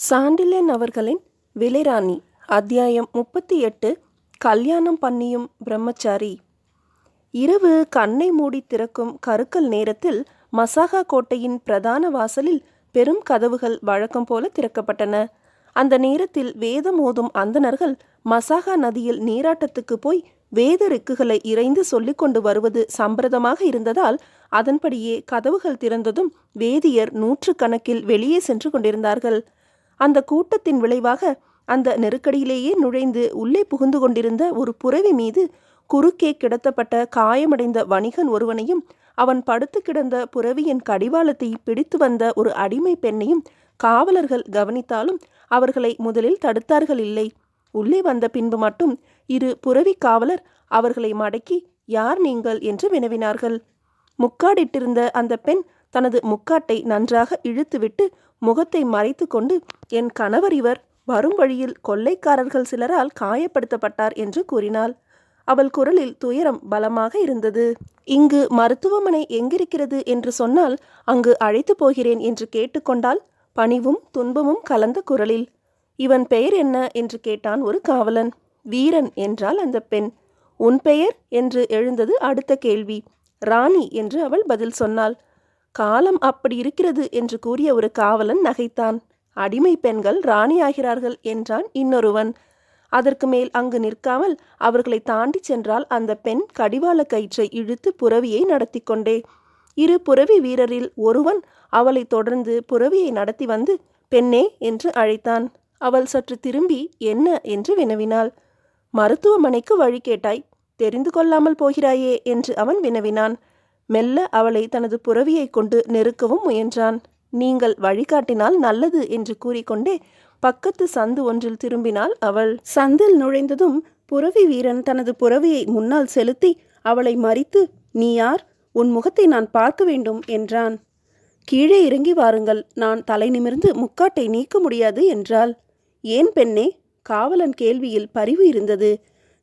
சாண்டில்யன் அவர்களின் விலைராணி. அத்தியாயம் 38. கல்யாணம் பண்ணியும் பிரம்மச்சாரி. இரவு கண்ணை மூடி திறக்கும் கருக்கல் நேரத்தில் மசாகா கோட்டையின் பிரதான வாசலில் பெரும் கதவுகள் வழக்கம் போல திறக்கப்பட்டன. அந்த நேரத்தில் வேதம் ஓதும் அந்தணர்கள் மசாகா நதியில் நீராட்டத்துக்கு போய் வேத ரிக்குகளை இறைந்து சொல்லிக் கொண்டு வருவது சம்பிரதமாக இருந்ததால் அதன்படியே கதவுகள் திறந்ததும் வேதியர் 100 கணக்கில் வெளியே சென்று கொண்டிருந்தார்கள். அந்த கூட்டத்தின் விளைவாக அந்த நெருக்கடியிலேயே நுழைந்து உள்ளே புகுந்து கொண்டிருந்த ஒரு புரவி மீது குறுக்கே கிடத்தப்பட்ட காயமடைந்த வணிகன் ஒருவனையும் அவன் படுத்து கிடந்த புரவியின் கடிவாளத்தை பிடித்து வந்த ஒரு அடிமை பெண்ணையும் காவலர்கள் கவனித்தாலும் அவர்களை முதலில் தடுத்தார்கள் இல்லை. உள்ளே வந்த பின்பு மட்டும் 2 புரவி காவலர் அவர்களை மடக்கி, யார் நீங்கள் என்று வினவினார்கள். முக்காடிட்டிருந்த அந்த பெண் தனது முக்காட்டை நன்றாக இழுத்துவிட்டு முகத்தை மறைத்து கொண்டு, என் கணவர் இவர் வரும் வழியில் கொள்ளைக்காரர்கள் சிலரால் காயப்படுத்தப்பட்டார் என்று கூறினாள். அவள் குரலில் துயரம் பலமாக இருந்தது. இங்கு மருத்துவமனை எங்கிருக்கிறது என்று சொன்னால் அங்கு அழைத்து போகிறேன் என்று கேட்டுக்கொண்டால் பணிவும் துன்பமும் கலந்த குரலில். இவன் பெயர் என்ன என்று கேட்டான் ஒரு காவலன். வீரன் என்றாள் அந்த பெண். உன் பெயர் என்று எழுந்தது அடுத்த கேள்வி. ராணி என்று அவள் பதில் சொன்னாள். காலம் அப்படி இருக்கிறது என்று கூறிய ஒரு காவலன் நகைத்தான். அடிமை பெண்கள் ராணியாகிறார்கள் என்றான் இன்னொருவன். அதற்கு மேல் அங்கு நிற்காமல் அவர்களை தாண்டி சென்றால் அந்த பெண் கடிவாள கயிற்றை இழுத்து புரவியை நடத்தி கொண்டே. 2 புரவி வீரரில் ஒருவன் அவளை தொடர்ந்து புரவியை நடத்தி வந்து பெண்ணே என்று அழைத்தான். அவள் சற்று திரும்பி என்ன என்று வினவினாள். மருத்துவமனைக்கு வழி கேட்டாய், தெரிந்து கொள்ளாமல் போகிறாயே என்று அவன் வினவினான். மெல்ல அவளை தனது புரவியை கொண்டு நெருக்கவும் முயன்றான். நீங்கள் வழிகாட்டினால் நல்லது என்று கூறிக்கொண்டே பக்கத்து சந்து ஒன்றில் திரும்பினாள் அவள். சந்தில் நுழைந்ததும் புரவி வீரன் தனது புரவியை முன்னால் செலுத்தி அவளை மறித்து, நீ யார்? உன் முகத்தை நான் பார்க்க வேண்டும் என்றான். கீழே இறங்கி வாருங்கள், நான் தலை நிமிர்ந்து முக்காட்டை நீக்க முடியாது என்றாள். ஏன் பெண்ணே? காவலன் கேள்வியில் பரிவு இருந்தது.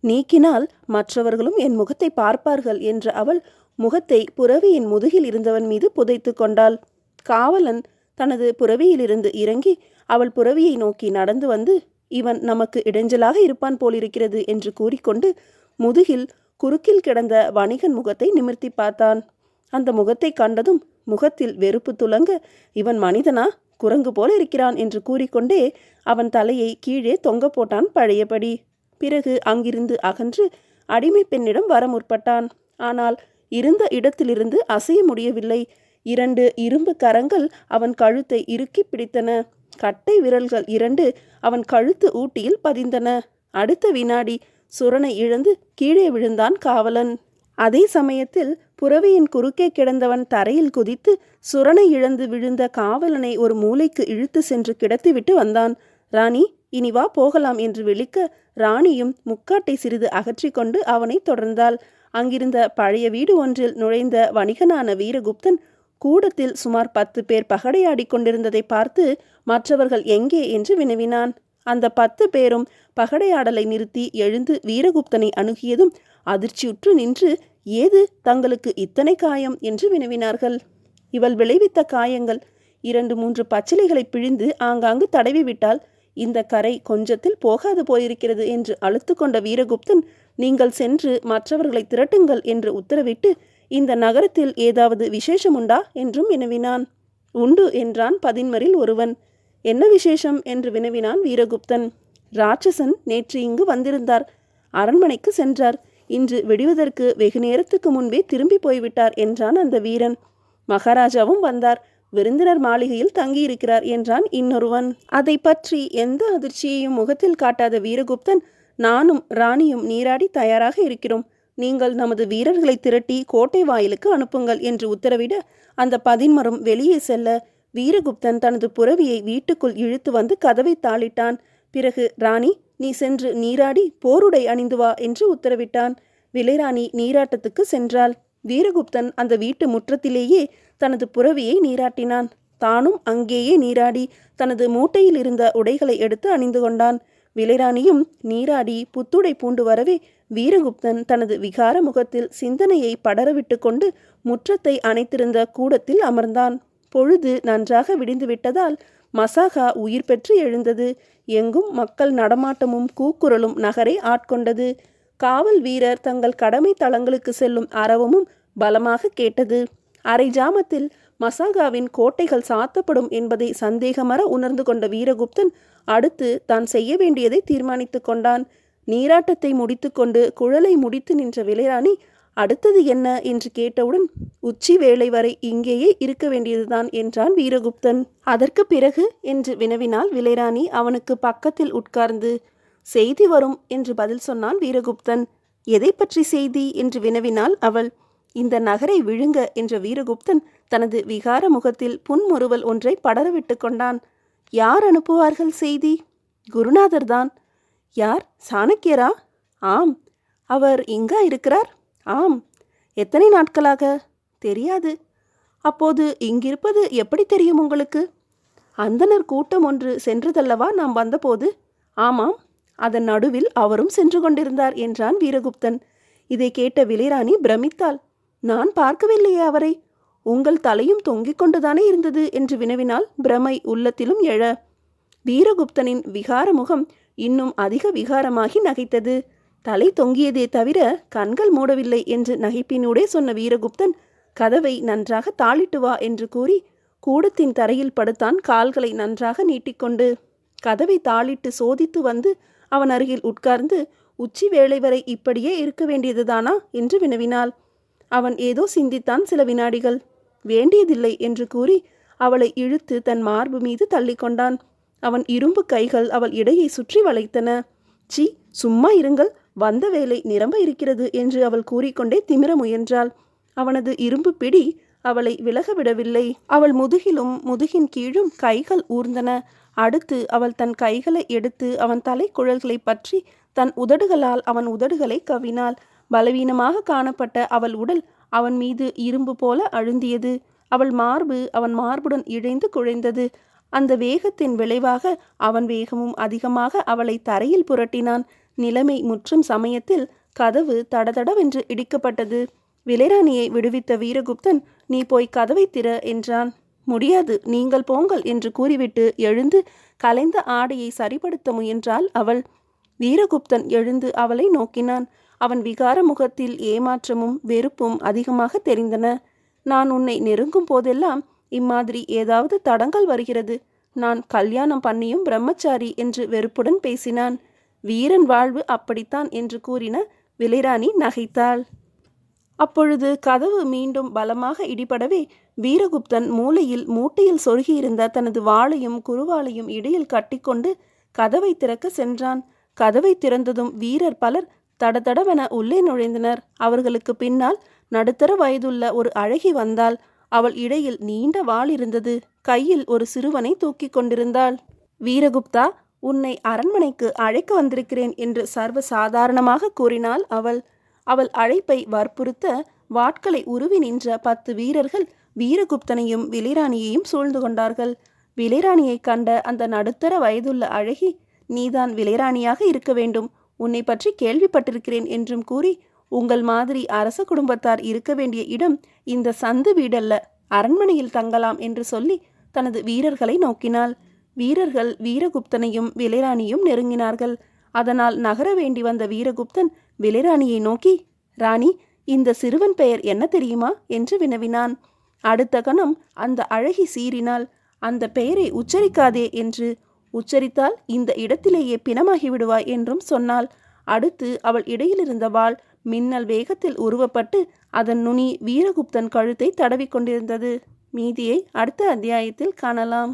நீக்கினால் மற்றவர்களும் என் முகத்தை பார்ப்பார்கள் என்ற அவள் முகத்தை புரவியின் முதுகில் இருந்தவன் மீது புதைத்து கொண்டாள். காவலன் தனது புரவியிலிருந்து இறங்கி அவள் புரவியை நோக்கி நடந்து வந்து, இவன் நமக்கு இடைஞ்சலாக இருப்பான் போலிருக்கிறது என்று கூறிக்கொண்டு முதுகில் குறுக்கில் கிடந்த வணிகன் முகத்தை நிமிர்த்தி பார்த்தான். அந்த முகத்தை கண்டதும் முகத்தில் வெறுப்பு துலங்க, இவன் மனிதனா, குரங்கு போல இருக்கிறான் என்று கூறிக்கொண்டே அவன் தலையை கீழே தொங்க போட்டான் பழையபடி. பிறகு அங்கிருந்து அகன்று அடிமை பெண்ணிடம் வர முற்பட்டான். ஆனால் இருந்த இடத்திலிருந்து அசைய முடியவில்லை. 2 இரும்பு கரங்கள் அவன் கழுத்தை இறுக்கி பிடித்தன. கட்டை விரல்கள் 2 அவன் கழுத்து ஊட்டியில் பதிந்தன. அடுத்த வினாடி சுரணை இழந்து கீழே விழுந்தான் காவலன். அதே சமயத்தில் புரவியின் குறுக்கே கிடந்தவன் தரையில் குதித்து சுரணை இழந்து விழுந்த காவலனை ஒரு மூலைக்கு இழுத்து சென்று கிடத்திவிட்டு வந்தான். ராணி, இனி வா போகலாம் என்று விழிக்க ராணியும் முக்காட்டை சிறிது அகற்றி கொண்டு அவனை தொடர்ந்தாள். அங்கிருந்த பழைய வீடு ஒன்றில் நுழைந்த வணிகனான வீரகுப்தன் கூடத்தில் சுமார் 10 பேர் பகடையாடி கொண்டிருந்ததை பார்த்து மற்றவர்கள் எங்கே என்று வினவினான். அந்த 10 பேரும் பகடையாடலை நிறுத்தி எழுந்து வீரகுப்தனை அணுகியதும் அதிர்ச்சியுற்று நின்று, ஏது தங்களுக்கு இத்தனை காயம் என்று வினவினார்கள். இவள் விளைவித்த காயங்கள் 2-3 பச்சிலைகளை பிழிந்து ஆங்காங்கு தடவி விட்டால் இந்த கரை கொஞ்சத்தில் போகாது போயிருக்கிறது என்று அழுத்து கொண்ட வீரகுப்தன், நீங்கள் சென்று மற்றவர்களை திரட்டுங்கள் என்று உத்தரவிட்டு, இந்த நகரத்தில் ஏதாவது விசேஷம் உண்டா என்றும் வினவினான். உண்டு என்றான் பதின்மரில் ஒருவன். என்ன விசேஷம் என்று வினவினான் வீரகுப்தன். ராட்சசன் நேற்று இங்கு வந்திருந்தார். அரண்மனைக்கு சென்றார். இன்று விடுவதற்கு வெகு நேரத்துக்கு முன்பே திரும்பி போய்விட்டார் என்றான் அந்த வீரன். மகாராஜாவும் வந்தார். விருந்தினர் மாளிகையில் தங்கியிருக்கிறார் என்றான் இன்னொருவன். அதை பற்றி எந்த அதிர்ச்சியையும் முகத்தில் காட்டாத வீரகுப்தன், நானும் ராணியும் நீராடி தயாராக இருக்கிறோம். நீங்கள் நமது வீரர்களை திரட்டி கோட்டை வாயிலுக்கு அனுப்புங்கள் என்று உத்தரவிட அந்த பதின்மரும் வெளியே செல்ல வீரகுப்தன் தனது புரவியை வீட்டுக்குள் இழுத்து வந்து கதவை தாளிட்டான். பிறகு, ராணி, நீ சென்று நீராடி போருடை அணிந்து வா என்று உத்தரவிட்டான். விலைராணி நீராட்டத்துக்கு சென்றாள். வீரகுப்தன் அந்த வீட்டு முற்றத்திலேயே தனது புரவியை நீராட்டினான். தானும் அங்கேயே நீராடி தனது மூட்டையில் இருந்த உடைகளை எடுத்து அணிந்து கொண்டான். விலைராணியும் நீராடி புத்துடை பூண்டு வரவே வீரகுப்தன் தனது விகார முகத்தில் சிந்தனையை படரவிட்டு கொண்டு முற்றத்தை அணைத்திருந்த கூடத்தில் அமர்ந்தான். பொழுது நன்றாக விடிந்து விட்டதால் மசாகா உயிர் பெற்று எழுந்தது. எங்கும் மக்கள் நடமாட்டமும் கூக்குரலும் நகரை ஆட்கொண்டது. காவல் வீரர் தங்கள் கடமை தளங்களுக்கு செல்லும் அரவமும் பலமாக கேட்டது. அரை ஜாமத்தில் மசாகாவின் கோட்டைகள் சாத்தப்படும் என்பதை சந்தேகமற உணர்ந்து கொண்ட வீரகுப்தன் அடுத்து தான் செய்ய வேண்டியதை தீர்மானித்து கொண்டான். நீராட்டத்தை முடித்துக்கொண்டு குழலை முடித்து நின்ற விலைராணி அடுத்தது என்ன என்று கேட்டவுடன் உச்சி வேளை வரை இங்கேயே இருக்க வேண்டியதுதான் என்றான் வீரகுப்தன். அதற்கு பிறகு என்று வினவினாள் விலைராணி அவனுக்கு பக்கத்தில் உட்கார்ந்து. செய்தி வரும் என்று பதில் சொன்னான் வீரகுப்தன். எதை பற்றி செய்தி என்று வினவினாள் அவள். இந்த நகரை விழுங்க என்ற வீரகுப்தன் தனது விகார முகத்தில் புன்முறுவல் ஒன்றை படரவிட்டு கொண்டான். யார் அனுப்புவார்கள் செய்தி? குருநாதர்தான். யார்? சாணக்கியரா? ஆம். அவர் இங்கா இருக்கிறார்? ஆம். எத்தனை நாட்களாக? தெரியாது. அப்போது இங்கிருப்பது எப்படி தெரியும் உங்களுக்கு? அந்தணர் கூட்டம் ஒன்று சென்றதல்லவா நாம் வந்தபோது? ஆமாம். அதன் நடுவில் அவரும் சென்று கொண்டிருந்தார் என்றான் வீரகுப்தன். இதை கேட்ட விலைராணி பிரமித்தாள். நான் பார்க்கவில்லையே அவரை. உங்கள் தலையும் தொங்கிக் கொண்டுதானே இருந்தது என்று வினவினால் பிரமை உள்ளத்திலும் எழ. வீரகுப்தனின் விகார முகம் இன்னும் அதிக விகாரமாகி நகைத்தது. தலை தொங்கியதே தவிர கண்கள் மூடவில்லை என்று நகைப்பினூடே சொன்ன வீரகுப்தன் கதவை நன்றாக தாளிட்டு வா என்று கூறி கூடத்தின் தரையில் படுத்தான் கால்களை நன்றாக நீட்டிக்கொண்டு. கதவை தாளிட்டு சோதித்து வந்து அவன் அருகில் உட்கார்ந்து உச்சி வேளை வரை இப்படியே இருக்க வேண்டியதுதானா என்று வினவினாள். அவன் ஏதோ சிந்தித்தான் சில வினாடிகள். வேண்டியதில்லை என்று கூறி அவளை இழுத்து தன் மார்பு மீது தள்ளிக்கொண்டான். அவன் இரும்பு கைகள் அவள் இடையை சுற்றி வளைத்தன. சி, சும்மா இருங்கள், வந்த வேலை நிரம்ப இருக்கிறது என்று அவள் கூறிக்கொண்டே திமிர முயன்றாள். அவனது இரும்பு பிடி அவளை விலக விடவில்லை. அவள் முதுகிலும் முதுகின் கீழும் கைகள் ஊர்ந்தன. அடுத்து அவள் தன் கைகளை எடுத்து அவன் தலை குழல்களை பற்றி தன் உதடுகளால் அவன் உதடுகளை கவ்வினாள். பலவீனமாக காணப்பட்ட அவள் உடல் அவன் மீது இரும்பு போல அழுந்தியது. அவள் மார்பு அவன் மார்புடன் இழைந்து குழைந்தது. அந்த வேகத்தின் விளைவாக அவன் வேகமும் அதிகமாக அவளை தரையில் புரட்டினான். நிலைமை முற்றும் சமயத்தில் கதவு தடதடவென்று இடிக்கப்பட்டது. விலைராணியை விடுவித்த வீரகுப்தன் நீ போய் கதவை திற என்றான். முடியாது, நீங்கள் போங்கள் என்று கூறிவிட்டு எழுந்து கலைந்த ஆடையை சரிப்படுத்த முயன்றாள் அவள். வீரகுப்தன் எழுந்து அவளை நோக்கினான். அவன் விகார முகத்தில் ஏமாற்றமும் வெறுப்பும் அதிகமாக தெரிந்தன. நான் உன்னை நெருங்கும் போதெல்லாம் இம்மாதிரி ஏதாவது தடங்கள் வருகிறது. நான் கல்யாணம் பண்ணியும் பிரம்மச்சாரி என்று வெறுப்புடன் பேசினான். வீரன் வாழ்வு அப்படித்தான் என்று கூறின விலைராணி நகைத்தாள். அப்பொழுது கதவு மீண்டும் பலமாக இடிபடவே வீரகுப்தன் மூலையில் மூட்டையில் சொருகியிருந்த தனது வாளையும் குறுவாளையும் இடையில் கட்டிக்கொண்டு கதவை திறக்க சென்றான். கதவை திறந்ததும் வீரர் பலர் தடதடவென உள்ளே நுழைந்தனர். அவர்களுக்கு பின்னால் நடுத்தர வயதுள்ள ஒரு அழகி வந்தாள். அவள் இடையில் நீண்ட வாள் இருந்தது. கையில் ஒரு சிறுவனை தூக்கி கொண்டிருந்தாள். வீரகுப்தா, உன்னை அரண்மனைக்கு அழைக்க வந்திருக்கிறேன் என்று சர்வ சாதாரணமாக கூறினாள் அவள். அவள் அழைப்பை வற்புறுத்த வாட்களை உருவி நின்ற 10 வீரர்கள் வீரகுப்தனையும் விலைராணியையும் சூழ்ந்து கொண்டார்கள். விலைராணியை கண்ட அந்த நடுத்தர வயதுள்ள அழகி, நீதான் விலைராணியாக இருக்க வேண்டும், உன்னை பற்றி கேள்விப்பட்டிருக்கிறேன் என்றும் கூறி, உங்கள் மாதிரி அரச குடும்பத்தார் இருக்க வேண்டிய இடம் இந்த சந்து வீடல்ல, அரண்மனையில் தங்கலாம் என்று சொல்லி தனது வீரர்களை நோக்கினாள். வீரர்கள் வீரகுப்தனையும் விலைராணியும் நெருங்கினார்கள். அதனால் நகர வேண்டி வந்த வீரகுப்தன் விலைராணியை நோக்கி, ராணி, இந்த சிறுவன் பெயர் என்ன தெரியுமா என்று வினவினான். அடுத்த கணம் அந்த அழகி சீறினாள். அந்த பெயரை உச்சரிக்காதே என்று. உச்சரித்தால் இந்த இடத்திலேயே பிணமாகி விடுவாய் என்றும் சொன்னாள். அடுத்து அவள் இடையிலிருந்த வாள் மின்னல் வேகத்தில் உருவப்பட்டு அதன் நுனி வீரகுப்தன் கழுத்தை தடவிக்கொண்டிருந்தது. மீதியை அடுத்த அத்தியாயத்தில் காணலாம்.